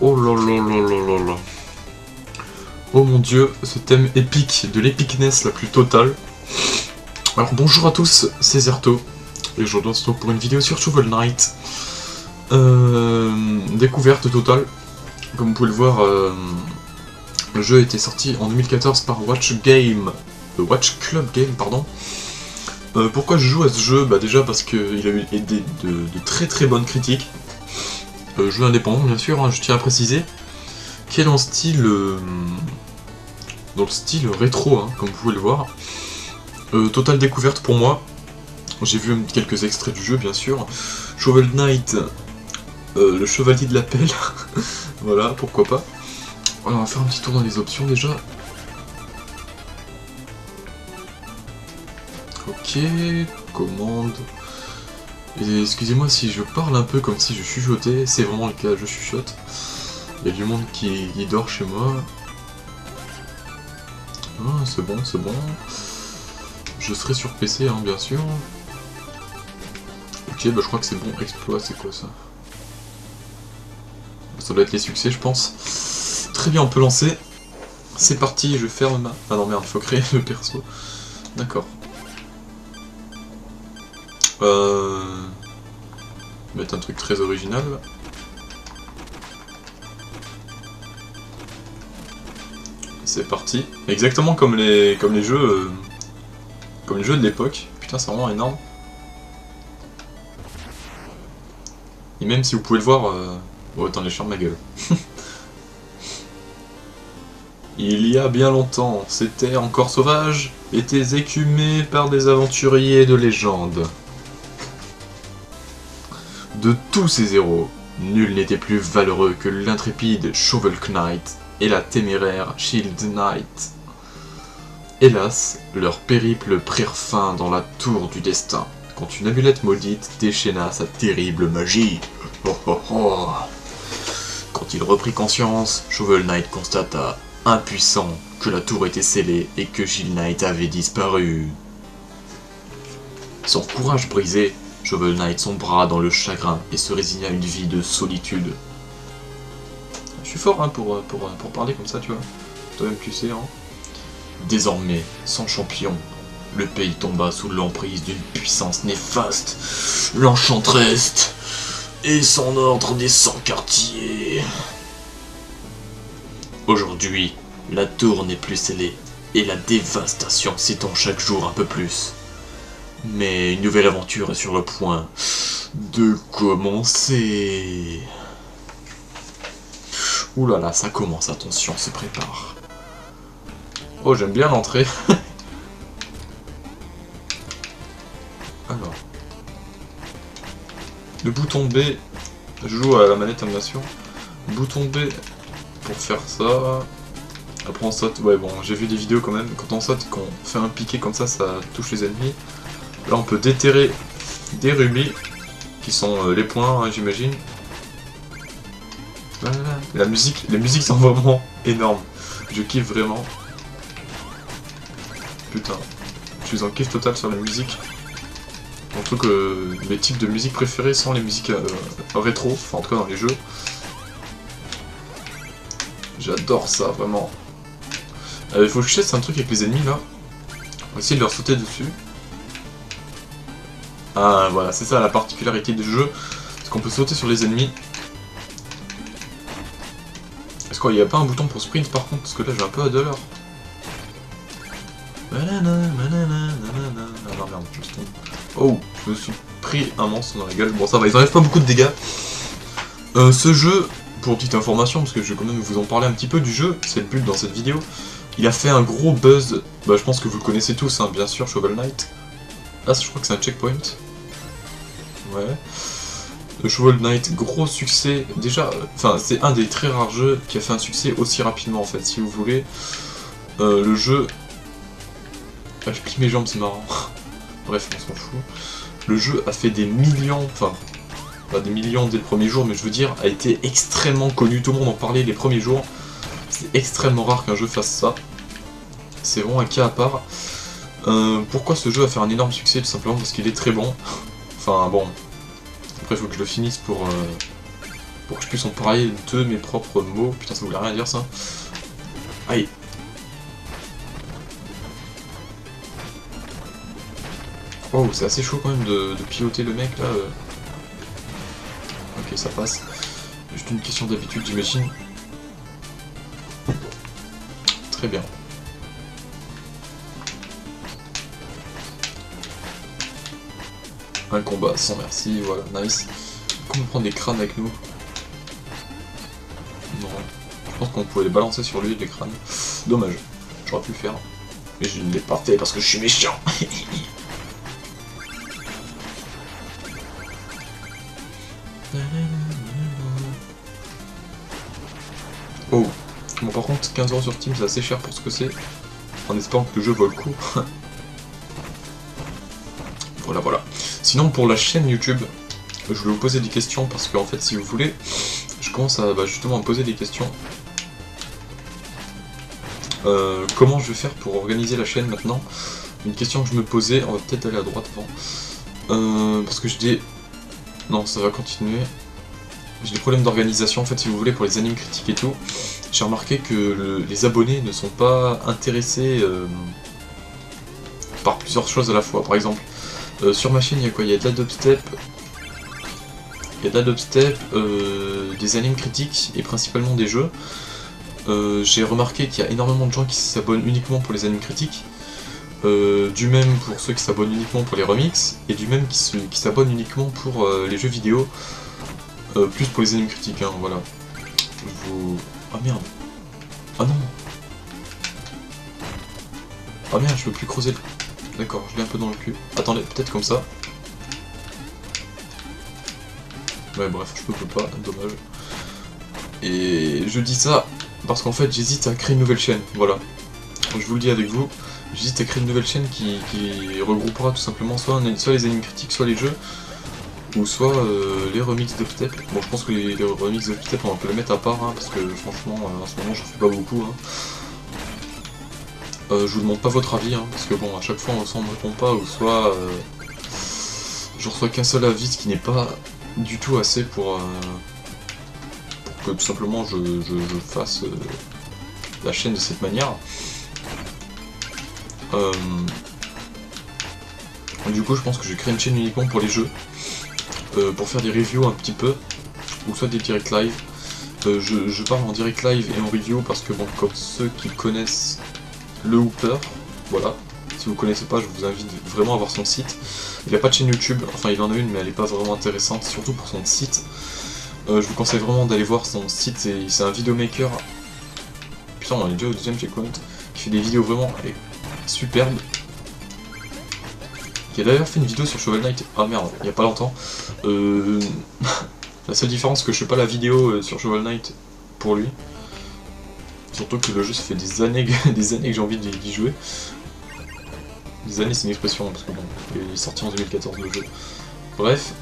Oh là là là là là là. Oh mon dieu, ce thème épique, de l'épicness la plus totale. Alors bonjour à tous, c'est Zerto, et aujourd'hui on se retrouve pour une vidéo sur Shovel Knight. Découverte totale. Comme vous pouvez le voir, le jeu a été sorti en 2014 par Watch Club Game, pardon. Pourquoi je joue à ce jeu? Bah déjà parce qu'il a eu de très très bonnes critiques. Jeu indépendant bien sûr, hein, je tiens à préciser, qui est dans le style rétro, hein, comme vous pouvez le voir. Totale découverte pour moi. J'ai vu quelques extraits du jeu bien sûr. Shovel Knight, le chevalier de la pelle. Voilà, pourquoi pas. Alors, on va faire un petit tour dans les options déjà. Ok, commande. Et excusez-moi si je parle un peu comme si je chuchotais, c'est vraiment le cas, je chuchote. Il y a du monde qui dort chez moi. Ah, c'est bon, c'est bon. Je serai sur PC, hein, bien sûr. Ok, bah je crois que c'est bon. Exploit, c'est quoi ça? Ça doit être les succès, je pense. Très bien, on peut lancer. C'est parti, je ferme ma... Ah non, merde, faut créer le perso. D'accord. Mettre un truc très original. C'est parti. Exactement comme les jeux de l'époque. Putain, c'est vraiment énorme. Et même si vous pouvez le voir, oh, attendez, je ferme ma gueule. Il y a bien longtemps, ces terres encore sauvages étaient écumées par des aventuriers de légende. De tous ces héros, nul n'était plus valeureux que l'intrépide Shovel Knight et la téméraire Shield Knight. Hélas, leurs périples prirent fin dans la tour du destin, quand une amulette maudite déchaîna sa terrible magie. Oh oh oh. Quand il reprit conscience, Shovel Knight constata, impuissant, que la tour était scellée et que Shield Knight avait disparu. Son courage brisé, Shovel Knight sombra dans le chagrin et se résigna à une vie de solitude. Je suis fort hein, pour parler comme ça, tu vois. Toi-même tu sais, hein. Désormais, sans champion, le pays tomba sous l'emprise d'une puissance néfaste, l'Enchantress, et son ordre des 100 quartiers. Aujourd'hui, la tour n'est plus scellée, et la dévastation s'étend chaque jour un peu plus. Mais une nouvelle aventure est sur le point de commencer. Ouh là là, ça commence, attention, se prépare. Oh, j'aime bien l'entrée. Alors. Le bouton B, je joue à la manette bien sûr. Bouton B pour faire ça. Après on saute, ouais bon, j'ai vu des vidéos quand même. Quand on saute, quand on fait un piqué comme ça touche les ennemis. Là on peut déterrer des rubis, qui sont les points, hein, j'imagine. Voilà. Les musiques sont vraiment énormes. Je kiffe vraiment. Putain, je suis en kiff total sur la musique. Mon truc, mes types de musique préférés sont les musiques rétro, enfin en tout cas dans les jeux. J'adore ça, vraiment. Il faut que je teste un truc avec les ennemis là. On va essayer de leur sauter dessus. Ah voilà, c'est ça la particularité du jeu, c'est qu'on peut sauter sur les ennemis. Est-ce qu'il n'y a pas un bouton pour sprint par contre? Parce que là j'ai un peu à de l'heure. Ah non merde, je me suis tombé. Oh, je me suis pris un monstre dans la gueule. Bon ça va, ils enlèvent pas beaucoup de dégâts. Ce jeu, pour petite information, parce que je vais quand même vous en parler un petit peu du jeu, c'est le but dans cette vidéo. Il a fait un gros buzz, bah je pense que vous le connaissez tous, hein, bien sûr, Shovel Knight. Là je crois que c'est un checkpoint. Ouais. Shovel Knight, gros succès, déjà, enfin c'est un des très rares jeux qui a fait un succès aussi rapidement en fait, si vous voulez. Le jeu... Ah, je plie mes jambes, c'est marrant. Bref, on s'en fout. Le jeu a fait des millions, enfin, pas des millions dès le premier jour, mais je veux dire, a été extrêmement connu, tout le monde en parlait les premiers jours. C'est extrêmement rare qu'un jeu fasse ça. C'est vraiment un cas à part. Pourquoi ce jeu a fait un énorme succès? Tout simplement parce qu'il est très bon. Enfin bon, après il faut que je le finisse pour que je puisse en parler de mes propres mots. Putain, ça voulait rien dire ça. Aïe. Oh, c'est assez chaud quand même de piloter le mec là. Ok, ça passe. Juste une question d'habitude, j'imagine. Très bien. Un combat sans merci, voilà, nice. Comment prendre des crânes avec nous? Non. Je pense qu'on pouvait les balancer sur lui, les crânes. Dommage. J'aurais pu le faire. Mais je ne l'ai pas fait parce que je suis méchant. Oh. Bon, par contre, 15 € sur Steam, c'est assez cher pour ce que c'est. En espérant que le jeu vaut le coup. Voilà, voilà. Sinon, pour la chaîne YouTube, je voulais vous poser des questions parce qu'en fait, si vous voulez, je commence à justement à me poser des questions. Comment je vais faire pour organiser la chaîne maintenant? Une question que je me posais, on va peut-être aller à droite avant. Parce que j'ai des... Non, ça va continuer. J'ai des problèmes d'organisation en fait, si vous voulez, pour les animes critiques et tout. J'ai remarqué que les abonnés ne sont pas intéressés par plusieurs choses à la fois. Par exemple, sur ma chaîne, il y a quoi? Il y a de la dubstep, des animes critiques et principalement des jeux. J'ai remarqué qu'il y a énormément de gens qui s'abonnent uniquement pour les animes critiques, du même pour ceux qui s'abonnent uniquement pour les remixes, et du même qui s'abonnent uniquement pour les jeux vidéo, plus pour les animes critiques, hein, voilà. Ah merde. Ah non. Ah merde, je peux plus creuser le... D'accord, je l'ai un peu dans le cul. Attendez, peut-être comme ça. Ouais, bref, je peux pas, dommage. Et je dis ça parce qu'en fait, j'hésite à créer une nouvelle chaîne, voilà. Je vous le dis avec vous, j'hésite à créer une nouvelle chaîne qui regroupera tout simplement soit les animes critiques, soit les jeux, ou soit les remixes dubstep. Bon, je pense que les remixes dubstep, on peut les mettre à part, hein, parce que franchement, en ce moment, j'en fais pas beaucoup. Hein. Je vous demande pas votre avis, hein, parce que bon, à chaque fois, soit on me répond pas, ou soit je reçois qu'un seul avis, ce qui n'est pas du tout assez pour que tout simplement je fasse la chaîne de cette manière. Du coup, je pense que je vais créer une chaîne uniquement pour les jeux, pour faire des reviews un petit peu, ou soit des direct live. Je parle en direct live et en review parce que bon, comme ceux qui connaissent le Hooper, voilà. Si vous connaissez pas, je vous invite vraiment à voir son site. Il n'a pas de chaîne YouTube, enfin il en a une, mais elle est pas vraiment intéressante, surtout pour son site. Je vous conseille vraiment d'aller voir son site, c'est un vidéomaker. Putain, on est déjà au deuxième checkpoint, qui fait des vidéos vraiment superbes. Qui a d'ailleurs fait une vidéo sur Shovel Knight, ah merde, il y a pas longtemps. La seule différence, c'est que je fais pas la vidéo sur Shovel Knight pour lui. Surtout que le jeu, ça fait des années que j'ai envie d'y jouer. Des années, c'est une expression, parce que bon, il est sorti en 2014 le jeu. Bref,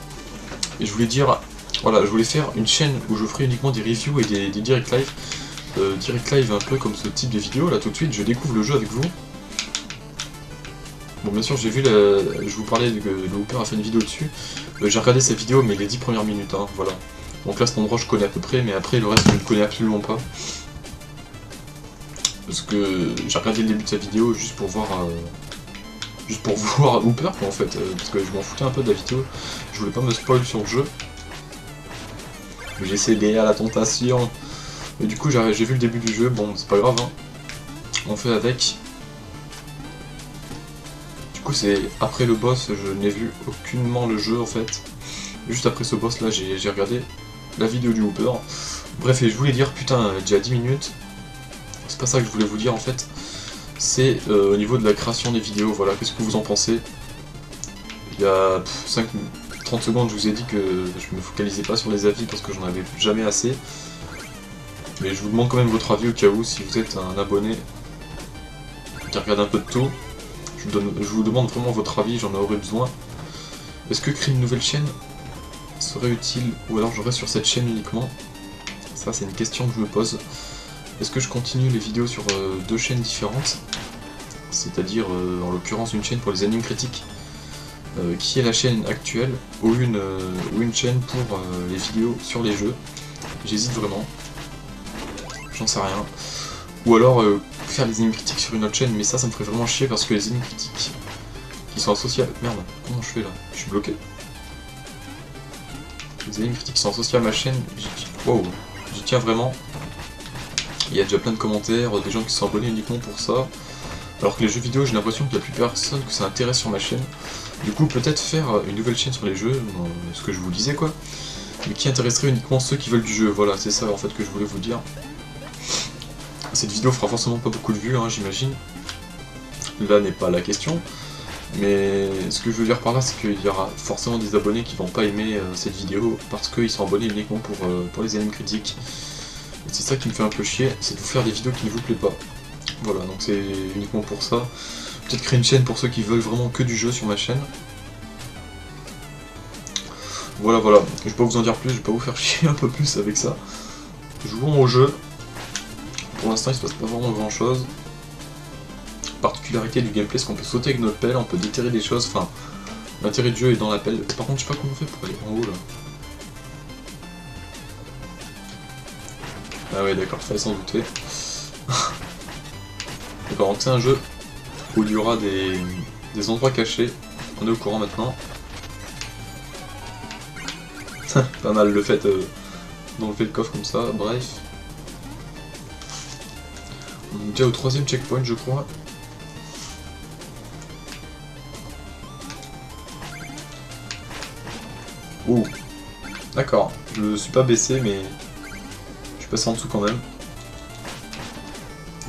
et je voulais dire, voilà, je voulais faire une chaîne où je ferai uniquement des reviews et des direct live. Direct live un peu comme ce type de vidéo, là tout de suite, je découvre le jeu avec vous. Bon, bien sûr, j'ai vu, je vous parlais que le Hooper a fait une vidéo dessus. J'ai regardé sa vidéo, mais les 10 premières minutes, hein, voilà. Donc là, cet endroit, je connais à peu près, mais après, le reste, je ne connais absolument pas. Parce que j'ai regardé le début de sa vidéo juste pour voir Hooper, quoi, en fait. Parce que je m'en foutais un peu de la vidéo. Je voulais pas me spoil sur le jeu. J'ai cédé à la tentation. Mais du coup, j'ai vu le début du jeu, bon, c'est pas grave, hein. On fait avec. Du coup, c'est après le boss, je n'ai vu aucunement le jeu, en fait. Juste après ce boss là, j'ai regardé la vidéo du Hooper. Bref, et je voulais dire, putain, déjà 10 minutes. C'est pas ça que je voulais vous dire en fait. C'est au niveau de la création des vidéos, voilà, qu'est-ce que vous en pensez? Il y a 30 secondes, je vous ai dit que je me focalisais pas sur les avis parce que j'en avais jamais assez. Mais je vous demande quand même votre avis au cas où, si vous êtes un abonné qui regarde un peu de tout. Je vous demande vraiment votre avis, j'en aurais besoin. Est-ce que créer une nouvelle chaîne serait utile, ou alors je reste sur cette chaîne uniquement? Ça c'est une question que je me pose. Est-ce que je continue les vidéos sur deux chaînes différentes? C'est-à-dire en l'occurrence une chaîne pour les animes critiques, qui est la chaîne actuelle, ou une chaîne pour les vidéos sur les jeux. J'hésite vraiment. J'en sais rien. Ou alors faire les animes critiques sur une autre chaîne, mais ça me ferait vraiment chier parce que les animes critiques qui sont associés à... Merde, comment je fais là? Je suis bloqué. Les animes critiques qui sont associés à ma chaîne, j'y tiens vraiment. Il y a déjà plein de commentaires, des gens qui sont abonnés uniquement pour ça. Alors que les jeux vidéo, j'ai l'impression qu'il n'y a plus personne que ça intéresse sur ma chaîne. Du coup, peut-être faire une nouvelle chaîne sur les jeux, ce que je vous disais quoi. Mais qui intéresserait uniquement ceux qui veulent du jeu. Voilà, c'est ça en fait que je voulais vous dire. Cette vidéo fera forcément pas beaucoup de vues, hein, j'imagine. Là n'est pas la question. Mais ce que je veux dire par là, c'est qu'il y aura forcément des abonnés qui vont pas aimer cette vidéo parce qu'ils sont abonnés uniquement pour les animes critiques. Et c'est ça qui me fait un peu chier, c'est de vous faire des vidéos qui ne vous plaisent pas. Voilà, donc c'est uniquement pour ça. Peut-être créer une chaîne pour ceux qui veulent vraiment que du jeu sur ma chaîne. Voilà, je vais pas vous en dire plus, je vais pas vous faire chier un peu plus avec ça. Jouons au jeu. Pour l'instant, il se passe pas vraiment grand chose. Particularité du gameplay, c'est qu'on peut sauter avec notre pelle, on peut déterrer des choses, enfin, l'intérêt du jeu est dans la pelle. Par contre, je sais pas comment on fait pour aller en haut là. Ah ouais, d'accord, fallait s'en douter. D'accord, donc c'est un jeu où il y aura des endroits cachés, on est au courant maintenant. Pas mal le fait d'enlever le coffre comme ça, bref. On est déjà au 3ème checkpoint, je crois. Ouh, d'accord, je me suis pas baissé, mais je suis passé en dessous quand même.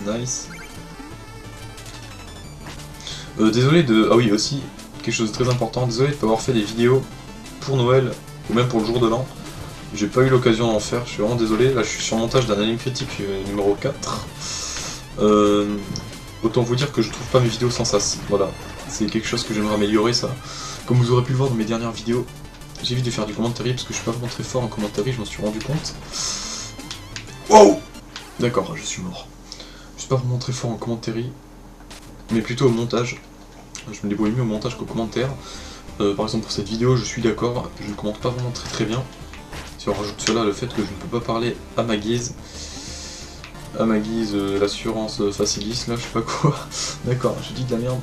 Nice. Désolé de... Ah oui, aussi, quelque chose de très important, désolé de ne pas avoir fait des vidéos pour Noël, ou même pour le jour de l'an. J'ai pas eu l'occasion d'en faire, je suis vraiment désolé. Là, je suis sur le montage d'un anime critique numéro 4. Autant vous dire que je trouve pas mes vidéos sans sas. Voilà, c'est quelque chose que j'aimerais améliorer, ça. Comme vous aurez pu le voir dans mes dernières vidéos, j'évite de faire du commentary parce que je suis pas vraiment très fort en commentary, je m'en suis rendu compte. Wow! D'accord, je suis mort. Je suis pas vraiment très fort en commentary, mais plutôt au montage. Je me débrouille mieux au montage qu'au commentaire. Par exemple pour cette vidéo, je suis d'accord, je ne commente pas vraiment très bien. Si on rajoute cela, le fait que je ne peux pas parler à ma guise, l'assurance facilis, là je sais pas quoi. D'accord, je dis de la merde.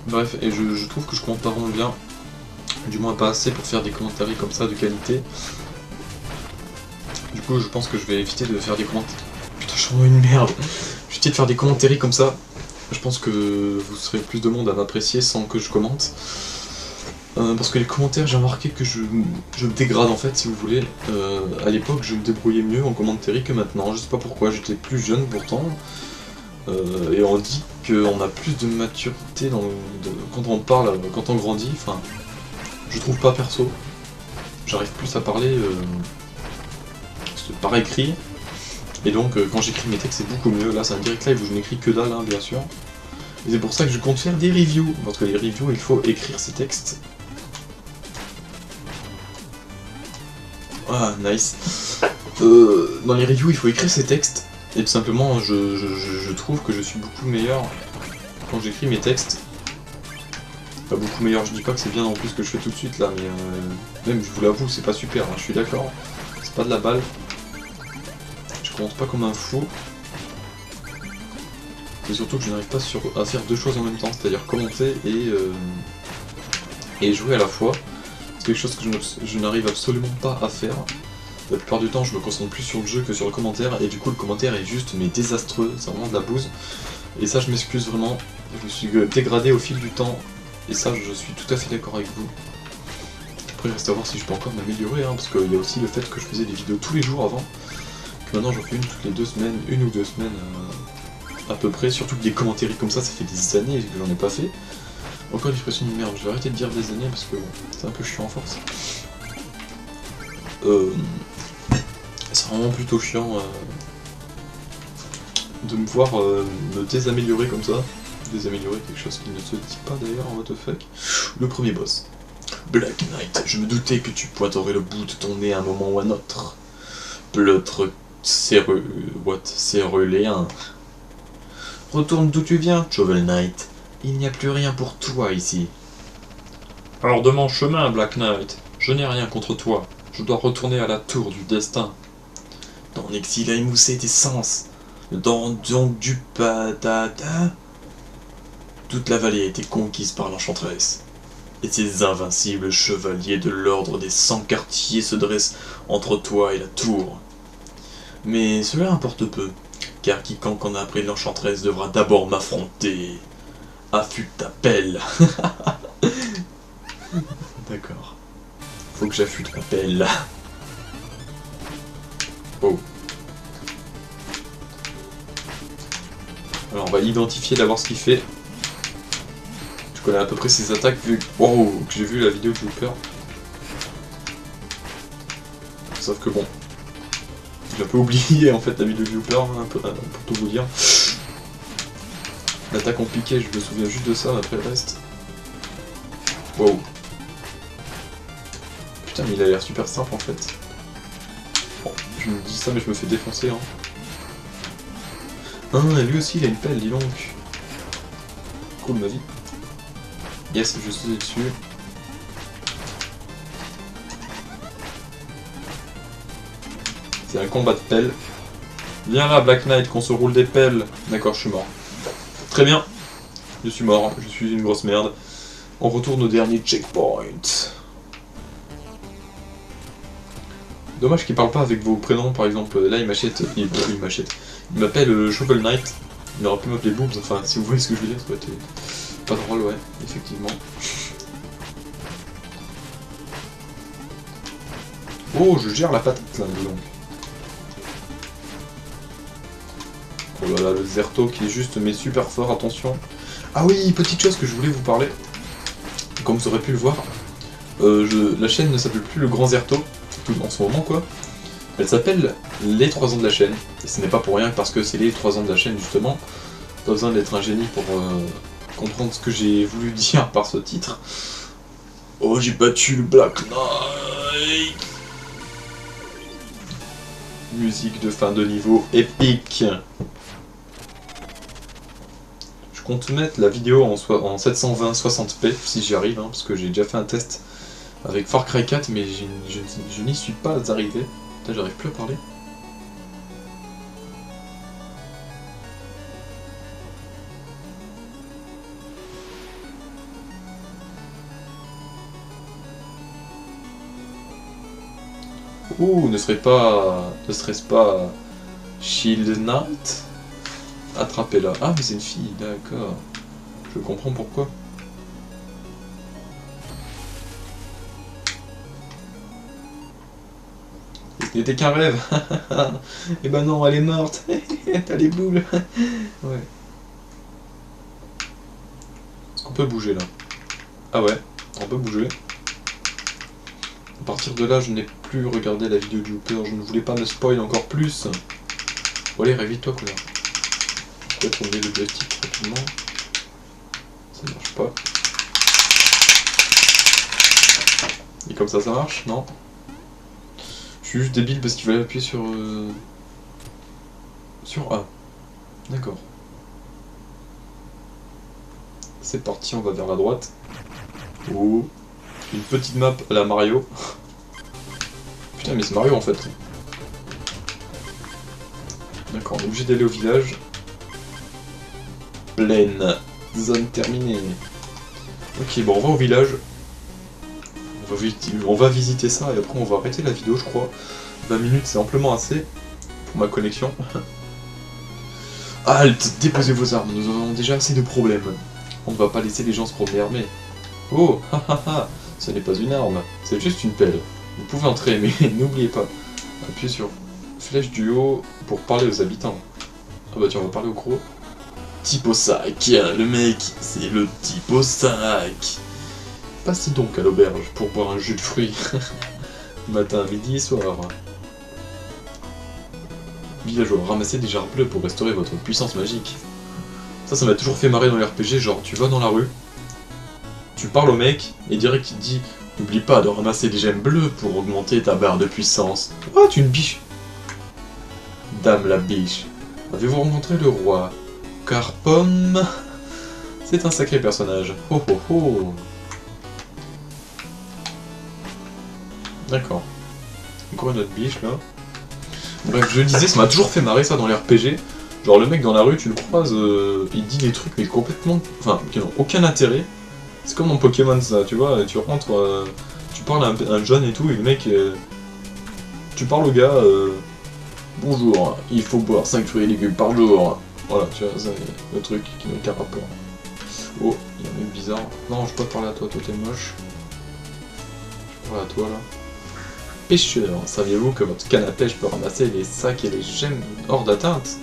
Bref, et je trouve que je commente pas vraiment bien, du moins pas assez pour faire des commentaires comme ça de qualité. Du coup je pense que je vais éviter de faire des commentaires. Putain, je suis vraiment une merde. Je vais éviter de faire des commentaires comme ça. Je pense que vous serez plus de monde à m'apprécier sans que je commente. Parce que les commentaires, j'ai remarqué que je me dégrade en fait, si vous voulez. À l'époque, je me débrouillais mieux en commentary que maintenant. Je sais pas pourquoi, j'étais plus jeune pourtant. Et on dit qu'on a plus de maturité quand on parle, quand on grandit. Enfin, je trouve pas perso. J'arrive plus à parler par écrit. Et donc, quand j'écris mes textes, c'est beaucoup mieux. Là, c'est un direct live où je n'écris que dalle, hein, bien sûr. Et c'est pour ça que je compte faire des reviews. Parce que les reviews, il faut écrire ces textes. Ah, nice. Dans les reviews, il faut écrire ces textes. Et tout simplement, je trouve que je suis beaucoup meilleur quand j'écris mes textes. Pas beaucoup meilleur, je dis pas que c'est bien en plus que je fais tout de suite là, mais même, je vous l'avoue, c'est pas super, hein, je suis d'accord. C'est pas de la balle. Je commente pas comme un fou. Et surtout que je n'arrive pas à faire deux choses en même temps, c'est-à-dire commenter et jouer à la fois. C'est quelque chose que je n'arrive absolument pas à faire. La plupart du temps, je me concentre plus sur le jeu que sur le commentaire, et du coup le commentaire est juste mais désastreux, c'est vraiment de la bouse. Et ça, je m'excuse vraiment, je me suis dégradé au fil du temps, et ça, je suis tout à fait d'accord avec vous. Après, il reste à voir si je peux encore m'améliorer, hein, parce qu'il y a aussi le fait que je faisais des vidéos tous les jours avant, que maintenant j'en fais une toutes les 2 semaines, 1 ou 2 semaines à peu près, surtout que des commentaires comme ça fait des années que j'en ai pas fait. Encore une expression de merde, je vais arrêter de dire des années parce que bon, c'est un peu chiant en force. C'est vraiment plutôt chiant de me voir me désaméliorer comme ça. Désaméliorer, quelque chose qui ne se dit pas d'ailleurs, what the fuck. Le premier boss. Black Knight, je me doutais que tu pointerais le bout de ton nez à un moment ou à un autre. Pleutre céruléen. Retourne d'où tu viens, Shovel Knight. Il n'y a plus rien pour toi ici. Alors de mon chemin, Black Knight. Je n'ai rien contre toi. Je dois retourner à la tour du destin. Ton exil a émoussé tes sens. Donc du patata. Toute la vallée a été conquise par l'enchanteresse. Et ces invincibles chevaliers de l'ordre des 100 quartiers se dressent entre toi et la tour. Mais cela importe peu, car quiconque en a appris l'enchanteresse devra d'abord m'affronter. Affûte ta pelle. D'accord. Faut que j'affûte ma pelle. Oh. Alors on va identifier d'abord ce qu'il fait. Je connais à peu près ses attaques vu que j'ai vu la vidéo de Looper. Sauf que bon, j'ai un peu oublié en fait la vidéo de Looper, hein, pour tout vous dire. L'attaque compliquée, je me souviens juste de ça, après le reste. Wow. Putain, mais il a l'air super simple en fait. Bon, je me dis ça, mais je me fais défoncer. Hein. Ah, lui aussi, il a une pelle, dis donc. Cool, ma vie. Yes, je suis dessus. C'est un combat de pelle. Viens là, Black Knight, qu'on se roule des pelles. D'accord, je suis mort. Très bien. Je suis mort, je suis une grosse merde. On retourne au dernier checkpoint. Dommage qu'il parle pas avec vos prénoms, par exemple. Là, il m'achète. Il m'appelle Shovel Knight. Il aurait pu m'appeler Boobs, enfin, si vous voyez ce que je veux dire, ça aurait été pas drôle, ouais, effectivement. Oh, je gère la patate là, dis donc. Oh là là, le Zerto qui est juste mais super fort, attention. Ah oui, petite chose que je voulais vous parler. Comme vous aurez pu le voir, la chaîne ne s'appelle plus le Grand Zerto, en ce moment quoi. Elle s'appelle les 3 ans de la chaîne. Et ce n'est pas pour rien parce que c'est les 3 ans de la chaîne justement. Pas besoin d'être un génie pour comprendre ce que j'ai voulu dire par ce titre. Oh, j'ai battu le Black Knight. Musique de fin de niveau épique. Je compte mettre la vidéo en 720 60p si j'y arrive, hein, parce que j'ai déjà fait un test avec Far Cry 4, mais je n'y suis pas arrivé. Putain, j'arrive plus à parler. Ouh, ne serait-ce pas Shield Knight? Attrapez-la. Ah, mais c'est une fille, d'accord. Je comprends pourquoi. Ce n'était qu'un rêve. Et ben non, elle est morte. T'as les boules. Ouais. Est-ce qu'on peut bouger là? Ah ouais, on peut bouger. À partir de là, je n'ai plus regardé la vidéo du Hooper, je ne voulais pas me spoil encore plus. Bon allez, réveille-toi, connard. Je vais tomber le joystick rapidement. Ça ne marche pas. Et comme ça marche? Non. Je suis juste débile parce qu'il fallait appuyer sur A. D'accord. C'est parti, on va vers la droite. Oh. Une petite map à la Mario. Putain, mais c'est Mario en fait. D'accord, on est obligé d'aller au village. Plaine. Zone terminée. Ok, bon, on va au village. On va visiter ça et après on va arrêter la vidéo, je crois. 20 minutes, c'est amplement assez pour ma connexion. Halte, déposez vos armes, nous avons déjà assez de problèmes. On ne va pas laisser les gens se promener armés. Oh, hahaha. Ce n'est pas une arme, c'est juste une pelle. Vous pouvez entrer, mais n'oubliez pas. Appuyez sur flèche du haut pour parler aux habitants. Ah bah tiens, on va parler au gros. type au sac, le mec, c'est le type au sac. Passez donc à l'auberge pour boire un jus de fruits. Matin, midi et soir. Villageois, ramassez des jarres bleues pour restaurer votre puissance magique. Ça m'a toujours fait marrer dans les RPG, genre tu vas dans la rue, tu parles au mec, et direct il te dit « N'oublie pas de ramasser des gemmes bleues pour augmenter ta barre de puissance. » Oh, tu es une biche. Dame la biche, avez-vous rencontré le roi? Car Pomme, c'est un sacré personnage. Oh oh oh. D'accord. Encore une autre biche là. Bref, je le disais, ça m'a toujours fait marrer ça dans les RPG. Genre le mec dans la rue, tu le croises, il dit des trucs mais complètement... Enfin, qui n'ont aucun intérêt. C'est comme dans Pokémon ça, tu vois, tu rentres, tu parles à un jeune et tout, et le mec... tu parles au gars, bonjour, il faut boire 5 fruits et légumes par jour. Voilà, tu vois, c'est le truc qui n'a aucun rapport. Oh, il y a un mec bizarre. Non, je peux pas parler à toi, toi t'es moche. Je parle à toi là. Pêcheur, saviez-vous que votre canne à pêche peut ramasser les sacs et les gemmes hors d'atteinte?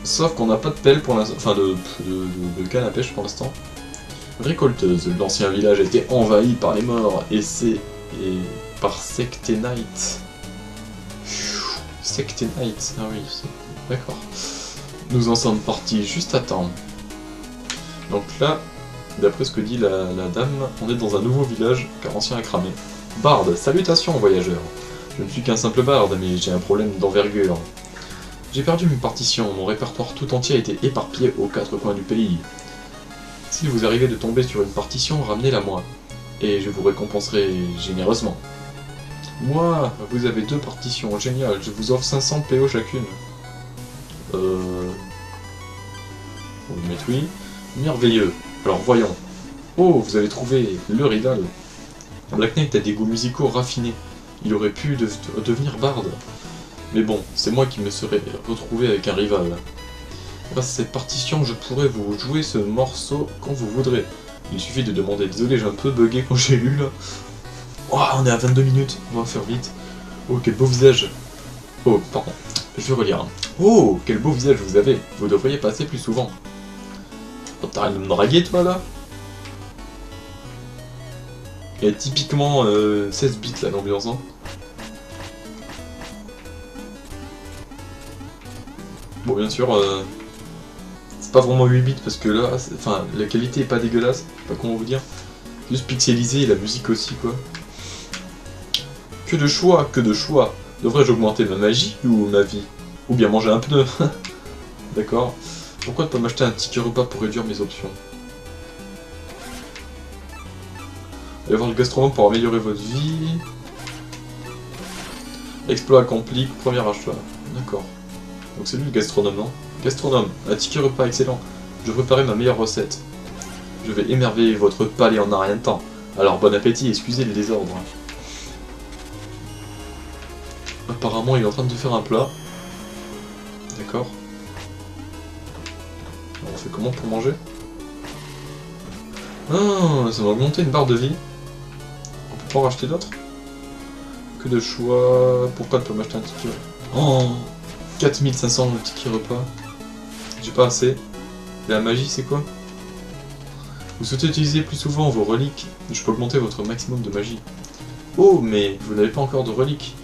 Sauf qu'on n'a pas de pelle pour l'instant, enfin de canne à pêche pour l'instant. Récolteuse, l'ancien village a été envahi par les morts et par Sectenite. Sectenite, ah oui, d'accord. Nous en sommes partis juste à temps. Donc là, d'après ce que dit la dame, on est dans un nouveau village car ancien a cramé. Barde, salutations voyageurs. Je ne suis qu'un simple barde, mais j'ai un problème d'envergure. J'ai perdu mes partitions, mon répertoire tout entier a été éparpillé aux 4 coins du pays. S'il vous arrivait de tomber sur une partition, ramenez-la moi, et je vous récompenserai généreusement. Moi, vous avez 2 partitions, génial, je vous offre 500 PO chacune. On va mettre oui. Merveilleux. Alors voyons. Oh, vous avez trouvé le rival. Black Knight a des goûts musicaux raffinés. Il aurait pu devenir barde. Mais bon, c'est moi qui me serais retrouvé avec un rival. Grâce à cette partition, je pourrais vous jouer ce morceau quand vous voudrez. Il suffit de demander. Désolé, j'ai un peu bugué quand j'ai lu là. Oh, on est à 22 minutes, on va faire vite. Oh, quel beau visage. Oh, pardon, je vais relire. Oh, quel beau visage vous avez. Vous devriez passer plus souvent. Oh, t'arrêtes de me draguer toi là? Il y a typiquement 16 bits là l'ambiance. Hein. Bon, bien sûr, c'est pas vraiment 8 bits parce que là, enfin, la qualité est pas dégueulasse, je sais pas comment vous dire. Juste pixelisé et la musique aussi, quoi. Que de choix, que de choix. Devrais-je augmenter ma magie ou ma vie? Ou bien manger un pneu? D'accord. Pourquoi ne pas m'acheter un ticket repas pour réduire mes options? Allez voir le gastronome pour améliorer votre vie. Exploit accompli, premier achat. D'accord. Donc c'est lui le gastronome, non? Gastronome, un ticket repas excellent. Je préparais ma meilleure recette. Je vais émerveiller votre palais en un rien de temps. Alors bon appétit, excusez le désordre. Apparemment il est en train de faire un plat. D'accord. On fait comment pour manger? Ah, ça va augmenter une barre de vie. On peut pas en racheter d'autres? Que de choix. Pourquoi ne pas m'acheter un ticket? Oh, 4500 le ticket repas. J'ai pas assez. La magie c'est quoi? Vous souhaitez utiliser plus souvent vos reliques? Je peux augmenter votre maximum de magie. Oh, mais vous n'avez pas encore de reliques.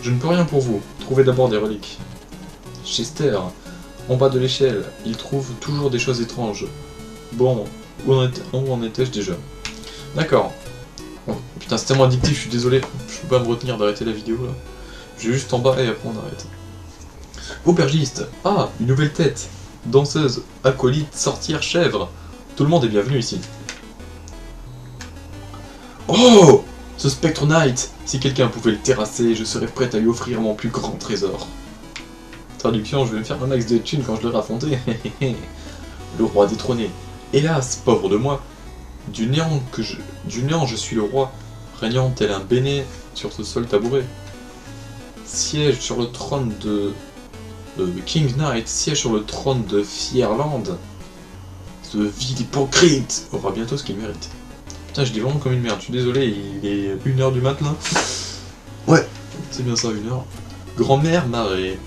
Je ne peux rien pour vous. Trouvez d'abord des reliques. Chester, en bas de l'échelle, il trouve toujours des choses étranges. Bon, où en étais-je déjà? D'accord. Oh, putain, c'est tellement addictif, je suis désolé. Je peux pas me retenir d'arrêter la vidéo là. Je vais juste en bas et après on arrête. Aubergiste. Ah, une nouvelle tête. Danseuse, acolyte, sortir, chèvre. Tout le monde est bienvenu ici. Oh, ce Spectre Knight. Si quelqu'un pouvait le terrasser, je serais prêt à lui offrir mon plus grand trésor. Traduction, je vais me faire un max de thunes quand je l'aurai affronté. Le roi détrôné. Hélas, pauvre de moi. Du néant, je suis le roi, régnant tel un béné sur ce seul tabouret. Siège sur le trône de King Knight, siège sur le trône de Fierland. Ce vil hypocrite aura bientôt ce qu'il mérite. Putain, je dis vraiment comme une merde, je suis désolé, il est 1h du matin. Ouais, c'est bien ça, 1h. Grand-mère marée.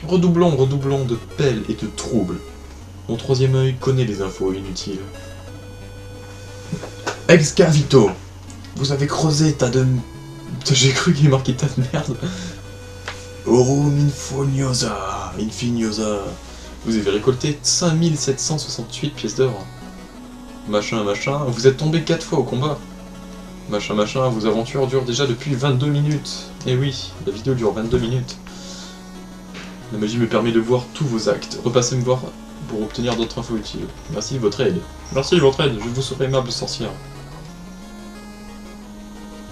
Redoublons de pelle et de trouble. Mon troisième œil connaît les infos inutiles. Excavito. Vous avez creusé tas de... J'ai cru qu'il est marqué tas de merde. Oro Infiniosa. Vous avez récolté 5768 pièces d'or. Machin, vous êtes tombé 4 fois au combat. Machin, vos aventures durent déjà depuis 22 minutes. Et oui, la vidéo dure 22 minutes. La magie me permet de voir tous vos actes. Repassez me voir pour obtenir d'autres infos utiles. Merci de votre aide. Merci de votre aide, je vous serai aimable sorcière.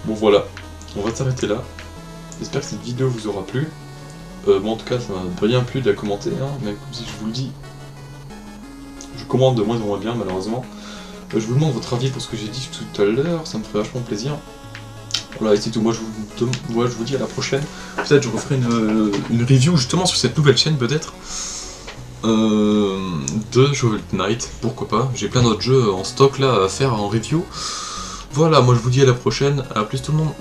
Bon voilà, on va s'arrêter là. J'espère que cette vidéo vous aura plu. Bon en tout cas ça m'a bien plu de la commenter, hein, mais comme si je vous le dis, je commande de moins en moins bien malheureusement. Je vous demande votre avis pour ce que j'ai dit tout à l'heure, ça me ferait vachement plaisir. Voilà, et c'est tout, moi je vous dis à la prochaine. Peut-être je referai une review justement sur cette nouvelle chaîne peut-être. De Shovel Knight, pourquoi pas. J'ai plein d'autres jeux en stock là à faire en review. Voilà, moi je vous dis à la prochaine, à plus tout le monde.